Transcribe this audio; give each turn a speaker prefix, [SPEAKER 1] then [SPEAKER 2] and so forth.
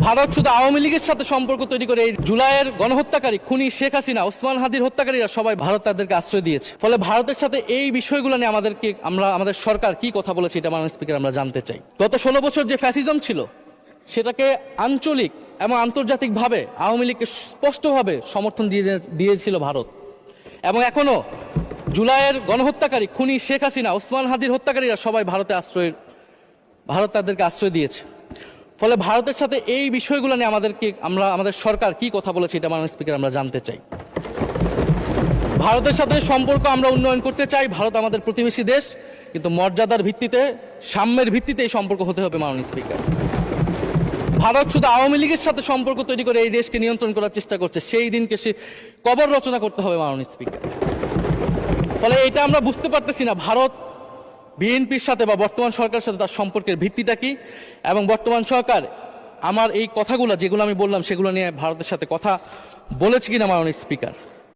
[SPEAKER 1] ভারত শুধু আওয়ামী লীগের সাথে সম্পর্ক তৈরি করে এই জুলাইয়ের গণহত্যাকারী খুনি শেখ হাসিনা, ওসমান হাদির হত্যাকারীরা সবাই ভারত তাদেরকে আশ্রয় দিয়েছে। ফলে ভারতের সাথে এই বিষয়গুলো নিয়ে আমাদের সরকার কি কথা বলেছে এটা মাননীয় স্পিকার আমরা জানতে চাই। গত 16 বছর যে ফ্যাসিজম ছিল সেটাকে আঞ্চলিক এবং আন্তর্জাতিকভাবে আওয়ামী লীগকে স্পষ্টভাবে সমর্থন দিয়েছিল ভারত, এবং এখনো জুলাইয়ের গণহত্যাকারী খুনি শেখ হাসিনা, ওসমান হাদির হত্যাকারীরা সবাই ভারত তাদেরকে আশ্রয় দিয়েছে। ফলে ভারতের সাথে এই বিষয়গুলো নিয়ে আমাদের সরকার কি কথা বলেছে এটা মাননীয় স্পিকার আমরা জানতে চাই। ভারতের সাথে সম্পর্ক আমরা উন্নয়ন করতে চাই। ভারত আমাদের প্রতিবেশী দেশ, কিন্তু মর্যাদার ভিত্তিতে, সাম্যের ভিত্তিতে এই সম্পর্ক হতে হবে মাননীয় স্পিকার। ভারত শুধু আওয়ামী লীগের সাথে সম্পর্ক তৈরি করে এই দেশকে নিয়ন্ত্রণ করার চেষ্টা করছে, সেই দিনকে সে কবর রচনা করতে হবে মাননীয় স্পিকার। ফলে এটা আমরা বুঝতে পারতেছি না ভারত বিএনপির সাথে বা বর্তমান সরকারের সাথে তার সম্পর্কের ভিত্তিটা কি, এবং বর্তমান সরকার আমার এই কথাগুলো যেগুলো আমি বললাম সেগুলো নিয়ে ভারতের সাথে কথা বলেছে কিনা মাননীয় স্পিকার।